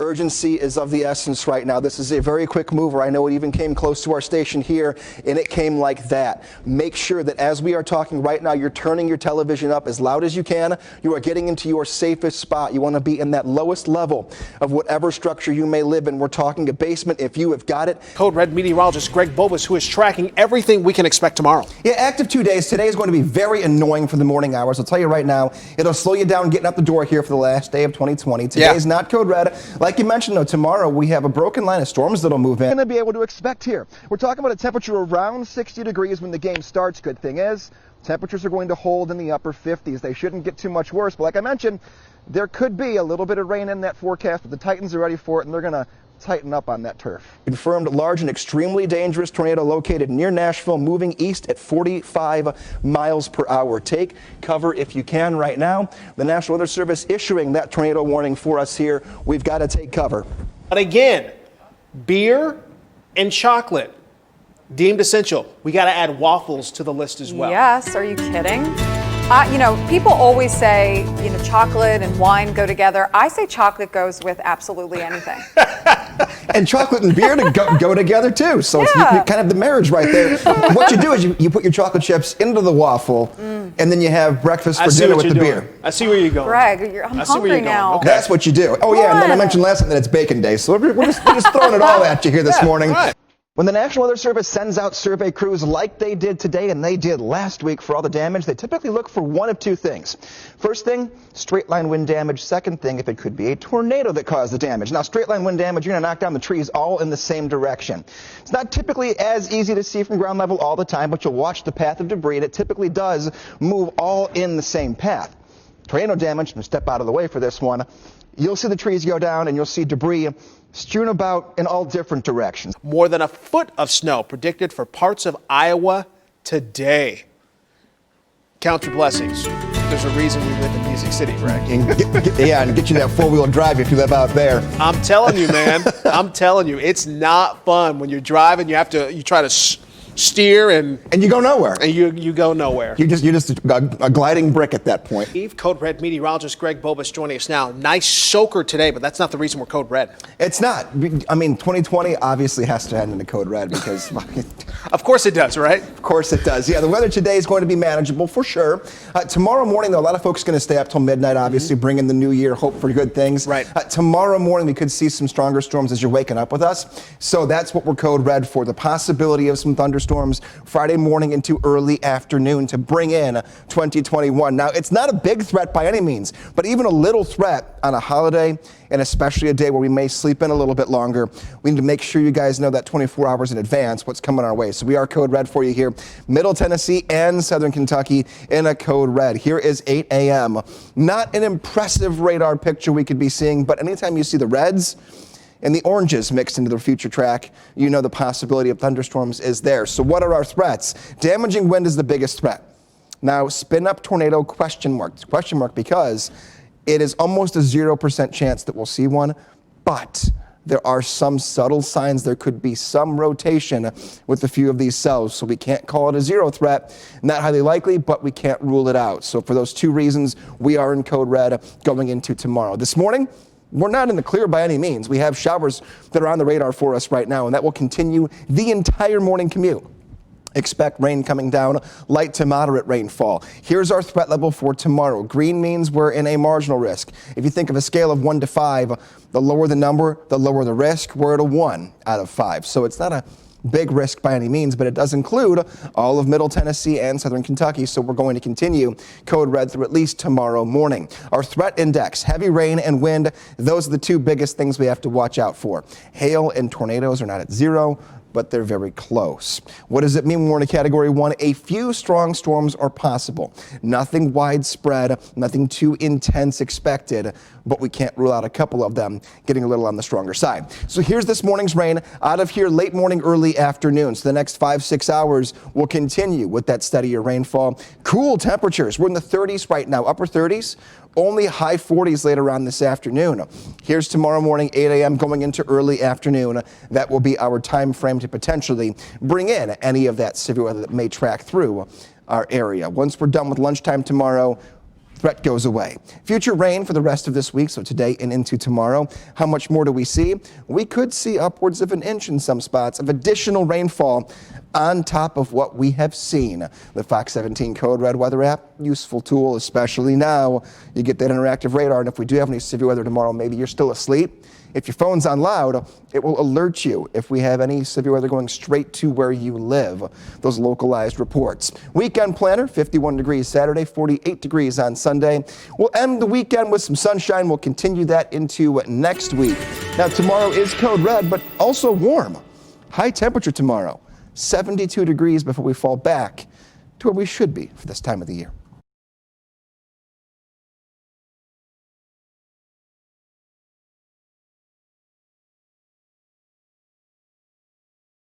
Urgency is of the essence right now. This is a very quick mover. I know it even came close to our station here, and it came like that. Make sure that as we are talking right now, you're turning your television up as loud as you can. You are getting into your safest spot. You want to be in that lowest level of whatever structure you may live in. We're talking a basement if you have got it. Code Red meteorologist Greg Bobos, who is tracking everything we can expect tomorrow. Yeah, active 2 days. Today is going to be very annoying for the morning hours. I'll tell you right now, it'll slow you down getting out the door here for the last day of 2020. Today is not code red. Like you mentioned, though, tomorrow we have a broken line of storms that'll move in. We're going to be able to expect here. We're talking about a temperature around 60 degrees when the game starts. Good thing is, temperatures are going to hold in the upper 50s. They shouldn't get too much worse. But like I mentioned, there could be a little bit of rain in that forecast, but the Titans are ready for it, and they're going to tighten up on that turf. Confirmed large and extremely dangerous tornado located near Nashville, moving east at 45 miles per hour. Take cover if you can right now. The National Weather Service issuing that tornado warning for us here. We've got to take cover. But again, beer and chocolate deemed essential. We got to add waffles to the list as well. Yes, are you kidding? People always say, chocolate and wine go together. I say chocolate goes with absolutely anything. And chocolate and beer go together too. So it's kind of the marriage right there. What you do is you put your chocolate chips into the waffle, and then you have breakfast for dinner with the beer. I see where you're going. Greg, I'm hungry now. Okay. That's what you do. Oh yeah, and then I mentioned last time that it's bacon day, so we're just throwing it all at you here this morning. Right. When the National Weather Service sends out survey crews like they did today and they did last week for all the damage, they typically look for one of two things. First thing, straight line wind damage. Second thing, if it could be a tornado that caused the damage. Now, straight line wind damage, you're going to knock down the trees all in the same direction. It's not typically as easy to see from ground level all the time, but you'll watch the path of debris, and it typically does move all in the same path. Tornado damage, and step out of the way for this one, you'll see the trees go down and you'll see debris strewn about in all different directions. More than a foot of snow predicted for parts of Iowa today. Count your blessings. There's a reason we live in Music City, Greg. And get you that four-wheel drive if you live out there. I'm telling you, man. I'm telling you, it's not fun when you're driving. You try to steer and you go nowhere. And you go nowhere. You're just a gliding brick at that point. Code Red meteorologist Greg Bobos joining us now. Nice soaker today, but that's not the reason we're Code Red. It's not. I mean, 2020 obviously has to end in the Code Red because... Of course it does, right? Of course it does. Yeah, the weather today is going to be manageable for sure. Tomorrow morning, though, a lot of folks are going to stay up till midnight, obviously, bring in the new year, hope for good things. Right. Tomorrow morning, we could see some stronger storms as you're waking up with us. So that's what we're Code Red for, the possibility of some thunderstorms Friday morning into early afternoon to bring in 2021. Now, it's not a big threat by any means, but even a little threat on a holiday, and especially a day where we may sleep in a little bit longer, we need to make sure you guys know that 24 hours in advance what's coming our way. So we are Code Red for you here. Middle Tennessee and Southern Kentucky in a Code Red. Here is 8 a.m. Not an impressive radar picture we could be seeing, but anytime you see the reds and the oranges mixed into the future track, you know the possibility of thunderstorms is there. So what are our threats? Damaging wind is the biggest threat. Now, spin up tornado, question mark because it is almost a 0% chance that we'll see one, but there are some subtle signs there could be some rotation with a few of these cells, so we can't call it a zero threat. Not highly likely, but we can't rule it out. So for those two reasons, we are in Code Red going into tomorrow. This morning, we're not in the clear by any means. We have showers that are on the radar for us right now, and that will continue the entire morning commute. Expect rain coming down, light to moderate rainfall. Here's our threat level for tomorrow. Green means we're in a marginal risk. If you think of a scale of 1 to 5, the lower the number, the lower the risk. We're at a 1 out of 5. So it's not a big risk by any means, but it does include all of Middle Tennessee and Southern Kentucky, so we're going to continue Code Red through at least tomorrow morning. Our threat index, heavy rain and wind, those are the two biggest things we have to watch out for. Hail and tornadoes are not at 0, but they're very close. What does it mean when we're in a Category 1? A few strong storms are possible. Nothing widespread, nothing too intense expected, but we can't rule out a couple of them getting a little on the stronger side. So here's this morning's rain. Out of here late morning, early afternoon. So the next 5-6 hours will continue with that steadier rainfall. Cool temperatures. We're in the 30s right now, upper 30s. Only high 40s later on this afternoon. Here's tomorrow morning, 8 a.m. going into early afternoon. That will be our time frame to potentially bring in any of that severe weather that may track through our area. Once we're done with lunchtime tomorrow, threat goes away. Future rain for the rest of this week, so today and into tomorrow. How much more do we see? We could see upwards of an inch in some spots of additional rainfall on top of what we have seen. The Fox 17 Code Red weather app, useful tool, especially now. You get that interactive radar, and if we do have any severe weather tomorrow, maybe you're still asleep. If your phone's on loud, it will alert you if we have any severe weather going straight to where you live. Those localized reports. Weekend planner, 51 degrees Saturday, 48 degrees on Sunday. We'll end the weekend with some sunshine. We'll continue that into next week. Now, tomorrow is Code Red, but also warm. High temperature tomorrow, 72 degrees before we fall back to where we should be for this time of the year.